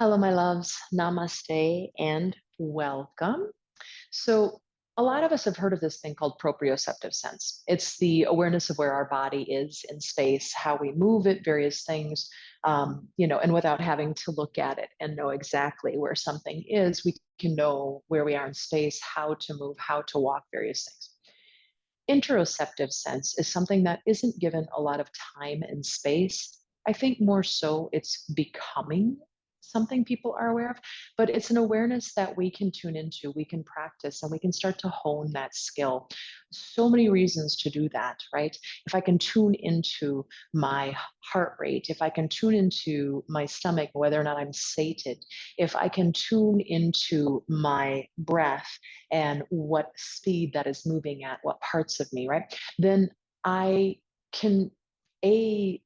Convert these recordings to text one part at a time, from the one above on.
Hello, my loves. Namaste and welcome. So, a lot of us have heard of this thing called proprioceptive sense. It's the awareness of where our body is in space, how we move it, various things, and without having to look at it and know exactly where something is, we can know where we are in space, how to move, how to walk, various things. Interoceptive sense is something that isn't given a lot of time and space. I think more so it's becoming something people are aware of, but it's an awareness that we can tune into, we can practice, and we can start to hone that skill. So many reasons to do that, right? If I can tune into my heart rate, if I can tune into my stomach, whether or not I'm sated, if I can tune into my breath, and what speed that is moving at, what parts of me, right? Then I can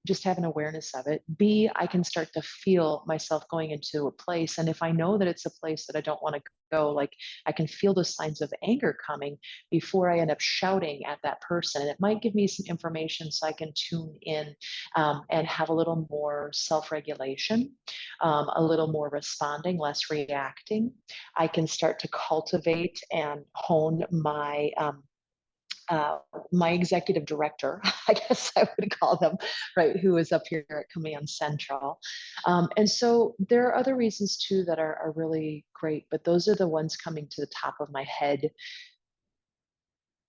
just have an awareness of it. B, I can start to feel myself going into a place. And if I know that it's a place that I don't want to go, like I can feel the signs of anger coming before I end up shouting at that person. And it might give me some information so I can tune in and have a little more self-regulation, a little more responding, less reacting. I can start to cultivate and hone my executive director, I guess I would call them, right, who is up here at Command Central. And so there are other reasons too that are really great, but those are the ones coming to the top of my head.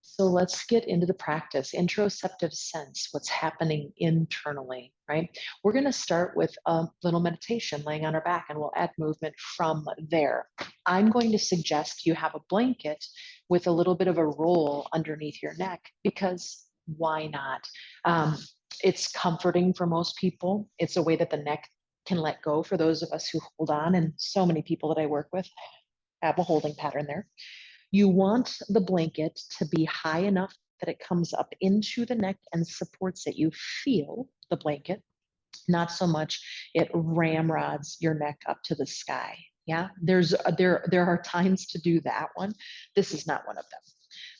So let's get into the practice. Interoceptive sense, what's happening internally, right? We're going to start with a little meditation laying on our back, and we'll add movement from there. I'm going to suggest you have a blanket with a little bit of a roll underneath your neck, because why not? It's comforting for most people. It's a way that the neck can let go for those of us who hold on, and so many people that I work with have a holding pattern there. You want the blanket to be high enough that it comes up into the neck and supports it. You feel the blanket, not so much it ramrods your neck up to the sky. Yeah, there are times to do that one. This is not one of them.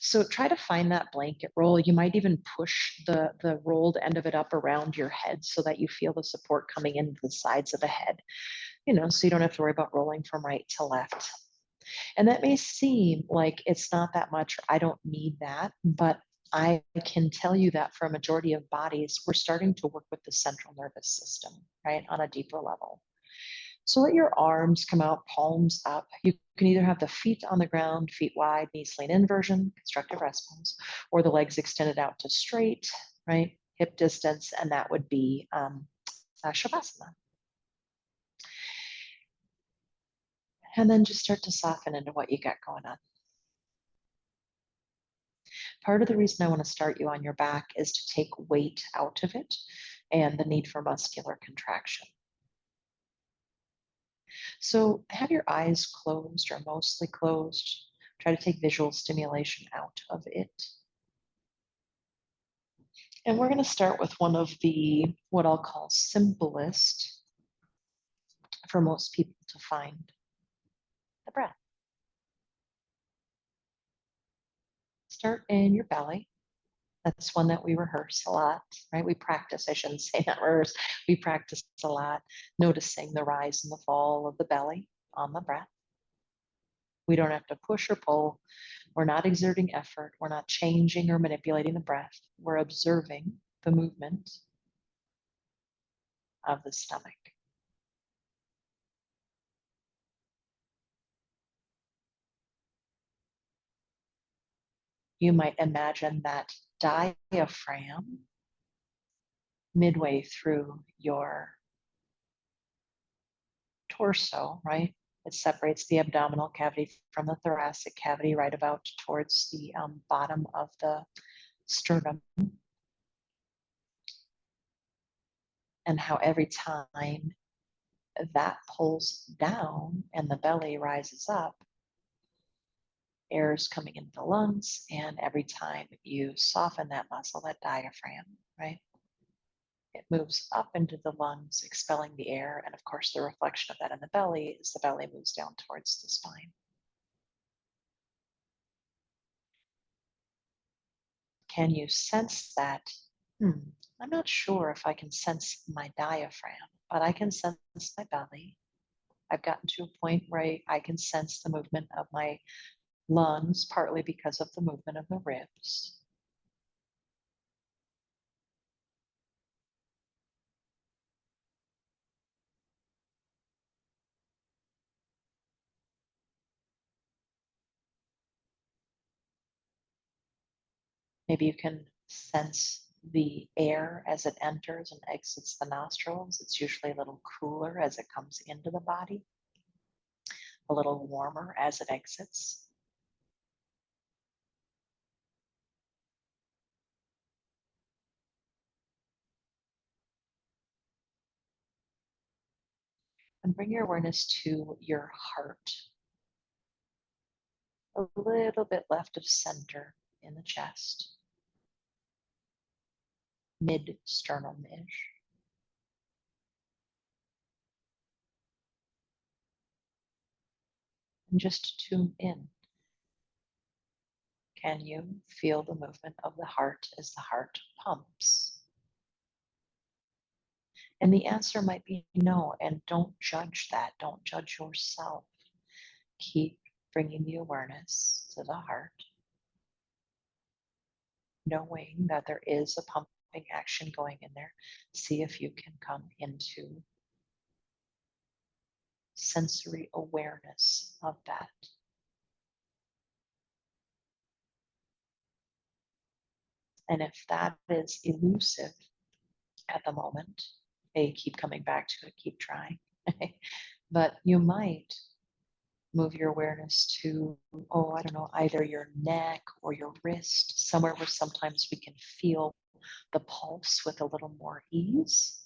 So try to find that blanket roll. You might even push the rolled end of it up around your head so that you feel the support coming into the sides of the head, so you don't have to worry about rolling from right to left. And that may seem like it's not that much, I don't need that, but I can tell you that for a majority of bodies, we're starting to work with the central nervous system, right, on a deeper level. So let your arms come out, palms up. You can either have the feet on the ground, feet wide, knees lean in version, constructive rest pose, or the legs extended out to straight, right, hip distance, and that would be Shavasana. And then just start to soften into what you got going on. Part of the reason I want to start you on your back is to take weight out of it and the need for muscular contraction. So have your eyes closed or mostly closed. Try to take visual stimulation out of it. And we're going to start with one of the, what I'll call simplest for most people to find, the breath. Start in your belly. That's one that we rehearse a lot, right? We practice, I shouldn't say not rehearse, we practice a lot, noticing the rise and the fall of the belly on the breath. We don't have to push or pull. We're not exerting effort. We're not changing or manipulating the breath. We're observing the movement of the stomach. You might imagine that diaphragm midway through your torso, right? It separates the abdominal cavity from the thoracic cavity right about towards the bottom of the sternum. And how every time that pulls down and the belly rises up, air is coming into the lungs, and every time you soften that muscle, that diaphragm, right, it moves up into the lungs, expelling the air, and of course the reflection of that in the belly is the belly moves down towards the spine. Can you sense that? I'm not sure if I can sense my diaphragm, but I can sense my belly. I've gotten to a point where I can sense the movement of my lungs, partly because of the movement of the ribs. Maybe you can sense the air as it enters and exits the nostrils. It's usually a little cooler as it comes into the body, a little warmer as it exits. And bring your awareness to your heart, a little bit left of center in the chest, mid-sternum ish. And just tune in. Can you feel the movement of the heart as the heart pumps? And the answer might be no, and don't judge that. Don't judge yourself. Keep bringing the awareness to the heart, knowing that there is a pumping action going in there. See if you can come into sensory awareness of that. And if that is elusive at the moment, hey, keep coming back to it, keep trying. But you might move your awareness to, oh, I don't know, either your neck or your wrist, somewhere where sometimes we can feel the pulse with a little more ease.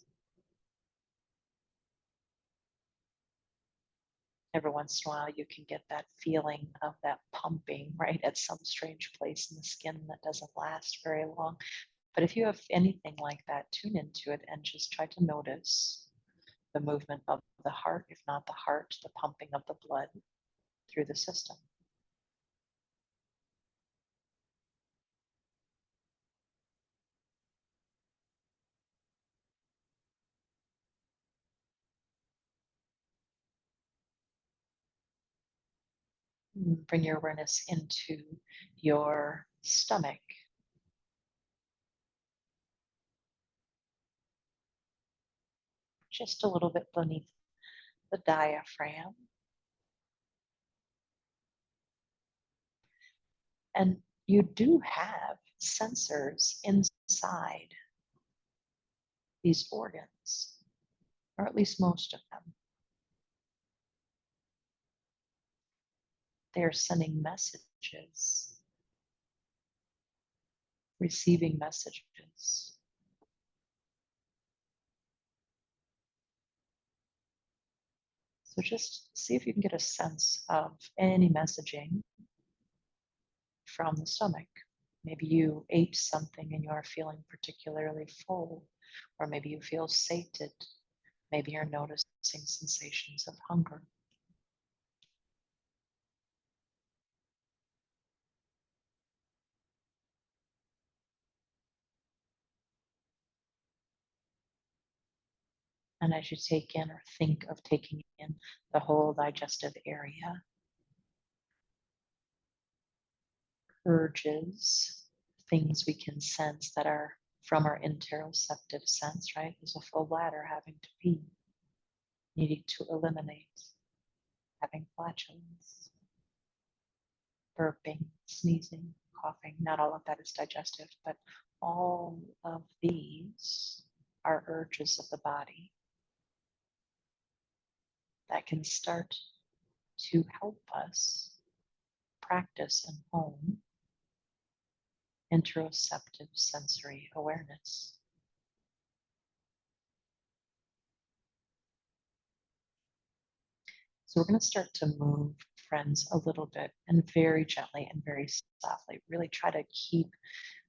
Every once in a while, you can get that feeling of that pumping right at some strange place in the skin that doesn't last very long. But if you have anything like that, tune into it and just try to notice the movement of the heart, if not the heart, the pumping of the blood through the system. Bring your awareness into your stomach. Just a little bit beneath the diaphragm. And you do have sensors inside these organs, or at least most of them. They are sending messages, receiving messages. So just see if you can get a sense of any messaging from the stomach. Maybe you ate something and you are feeling particularly full, or maybe you feel sated. Maybe you're noticing sensations of hunger. And as you take in or think of taking in the whole digestive area, urges, things we can sense that are from our interoceptive sense, right? There's a full bladder having to pee, needing to eliminate, having flatulence, burping, sneezing, coughing. Not all of that is digestive, but all of these are urges of the body that can start to help us practice and hone interoceptive sensory awareness. So we're going to start to move, friends, a little bit and very gently and very softly. Really try to keep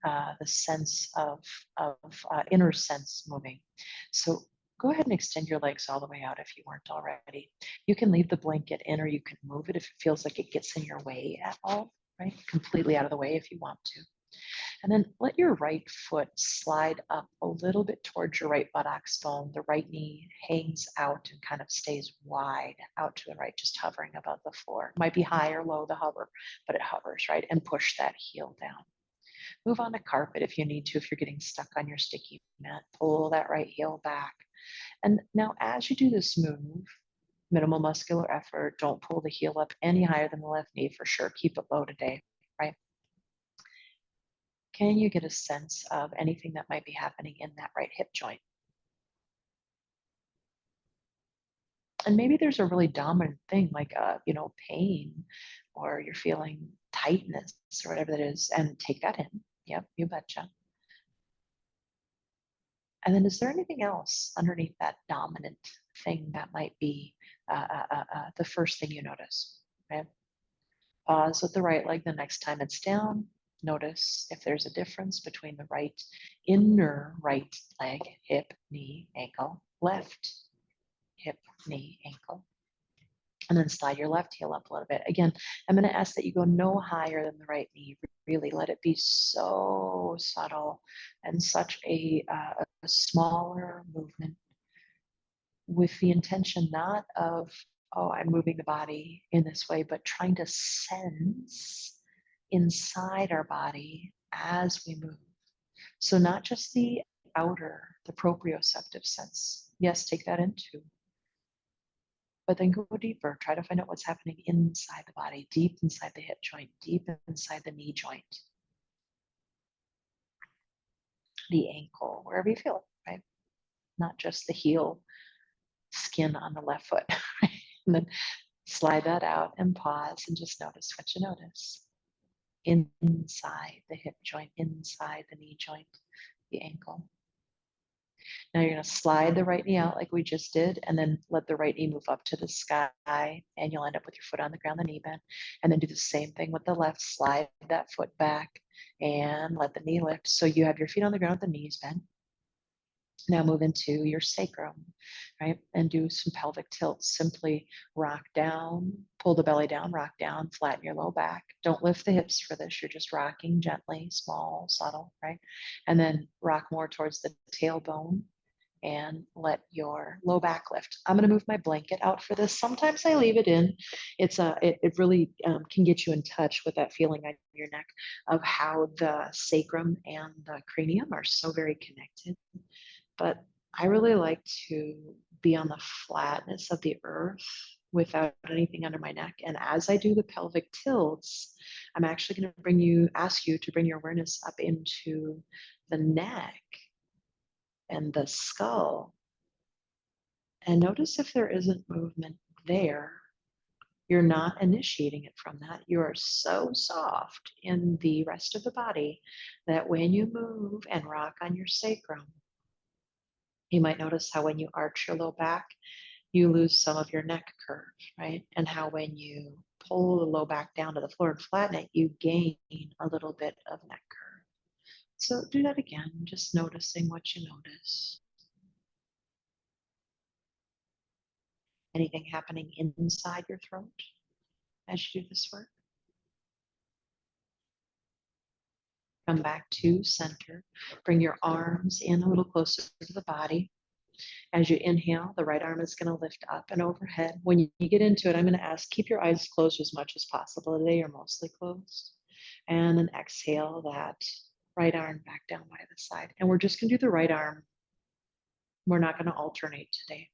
the sense of inner sense moving. So go ahead and extend your legs all the way out if you weren't already. You can leave the blanket in or you can move it if it feels like it gets in your way at all, right? Completely out of the way if you want to. And then let your right foot slide up a little bit towards your right buttocks bone. The right knee hangs out and kind of stays wide out to the right, just hovering above the floor. It might be high or low, the hover, but it hovers, right? And push that heel down. Move on to carpet if you need to, if you're getting stuck on your sticky mat. Pull that right heel back. And now as you do this move, minimal muscular effort, don't pull the heel up any higher than the left knee for sure. Keep it low today, right? Can you get a sense of anything that might be happening in that right hip joint? And maybe there's a really dominant thing like, pain, or you're feeling tightness or whatever that is, and take that in. Yep, you betcha. And then is there anything else underneath that dominant thing that might be the first thing you notice? Right? Pause with the right leg the next time it's down. Notice if there's a difference between the inner right leg, hip, knee, ankle, left hip, knee, ankle. And then slide your left heel up a little bit. Again, I'm going to ask that you go no higher than the right knee. Really let it be so subtle and such a smaller movement, with the intention not of, oh, I'm moving the body in this way, but trying to sense inside our body as we move. So not just the outer, the proprioceptive sense. Yes, take that in too. But then go deeper. Try to find out what's happening inside the body, deep inside the hip joint, deep inside the knee joint, the ankle, wherever you feel it, right? Not just the heel skin on the left foot. Right? And then slide that out and pause and just notice what you notice. Inside the hip joint, inside the knee joint, the ankle. Now you're going to slide the right knee out like we just did, and then let the right knee move up to the sky, and you'll end up with your foot on the ground, the knee bent. And then do the same thing with the left. Slide that foot back and let the knee lift. So you have your feet on the ground with the knees bent. Now move into your sacrum, right? And do some pelvic tilts. Simply rock down, pull the belly down, rock down, flatten your low back. Don't lift the hips for this. You're just rocking gently, small, subtle, right? And then rock more towards the tailbone and let your low back lift. I'm going to move my blanket out for this. Sometimes I leave it in. It really can get you in touch with that feeling on your neck of how the sacrum and the cranium are so very connected. But I really like to be on the flatness of the earth without anything under my neck. And as I do the pelvic tilts, I'm actually going to ask you to bring your awareness up into the neck and the skull. And notice if there isn't movement there. You're not initiating it from that. You are so soft in the rest of the body that when you move and rock on your sacrum, you might notice how when you arch your low back, you lose some of your neck curve, right? And how when you pull the low back down to the floor and flatten it, you gain a little bit of neck curve. So do that again, just noticing what you notice. Anything happening inside your throat as you do this work? Come back to center. Bring your arms in a little closer to the body. As you inhale, the right arm is going to lift up and overhead. When you get into it, I'm going to ask, keep your eyes closed as much as possible. Today, you're mostly closed. And then exhale that right arm back down by the side. And we're just going to do the right arm. We're not going to alternate today.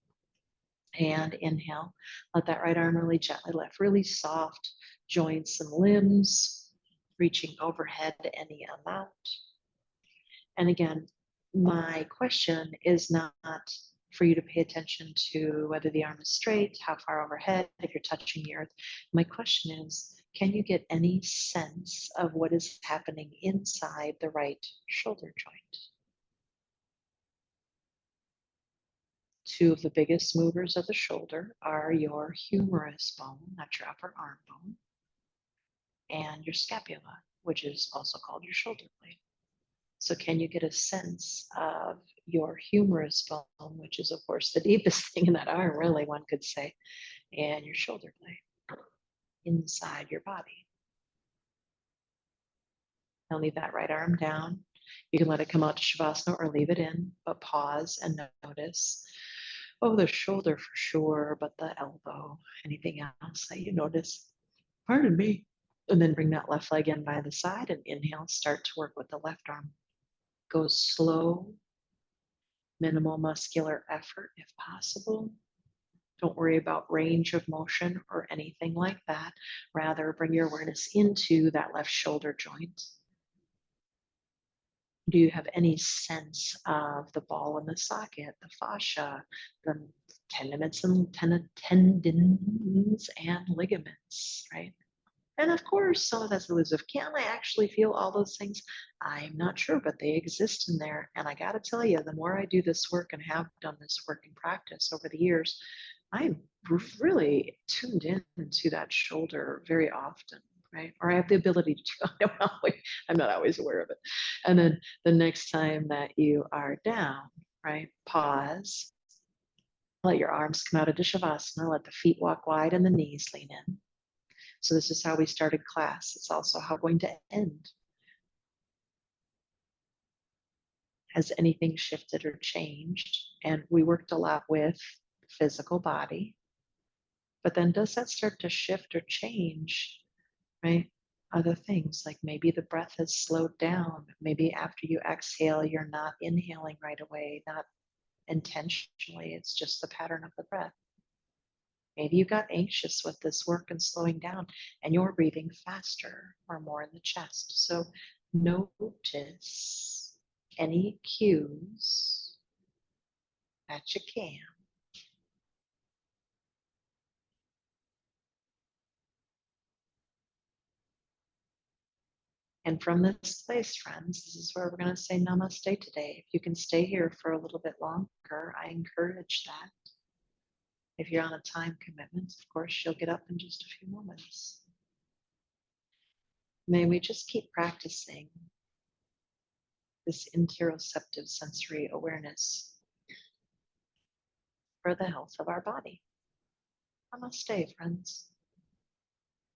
And inhale, let that right arm really gently lift, really soft joints and limbs, reaching overhead any amount. And again, my question is not for you to pay attention to whether the arm is straight, how far overhead, if you're touching the earth. My question is, can you get any sense of what is happening inside the right shoulder joint? Two of the biggest movers of the shoulder are your humerus bone, that's your upper arm bone, and your scapula, which is also called your shoulder blade. So can you get a sense of your humerus bone, which is, of course, the deepest thing in that arm, really, one could say, and your shoulder blade inside your body? Now leave that right arm down. You can let it come out to Shavasana or leave it in, but pause and notice. Oh, the shoulder for sure, but the elbow, anything else that you notice? Pardon me. And then bring that left leg in by the side and inhale, start to work with the left arm. Go slow, minimal muscular effort if possible. Don't worry about range of motion or anything like that. Rather, bring your awareness into that left shoulder joint. Do you have any sense of the ball in the socket, the fascia, the tendons and ligaments, right? And of course, some of that's elusive. Can I actually feel all those things? I'm not sure, but they exist in there. And I got to tell you, the more I do this work and have done this work in practice over the years, I'm really tuned into that shoulder very often, right? Or I have the ability to, I'm not always aware of it. And then the next time that you are down, right, pause, let your arms come out of Shavasana, let the feet walk wide and the knees lean in. So this is how we started class. It's also how we're going to end. Has anything shifted or changed? And we worked a lot with the physical body, but then does that start to shift or change, right? Other things like maybe the breath has slowed down. Maybe after you exhale, you're not inhaling right away, not intentionally. It's just the pattern of the breath. Maybe you got anxious with this work and slowing down and you're breathing faster or more in the chest. So notice any cues that you can. And from this place, friends, this is where we're going to say namaste today. If you can stay here for a little bit longer, I encourage that. If you're on a time commitment, of course, you'll get up in just a few moments. May we just keep practicing this interoceptive sensory awareness for the health of our body. Namaste, friends.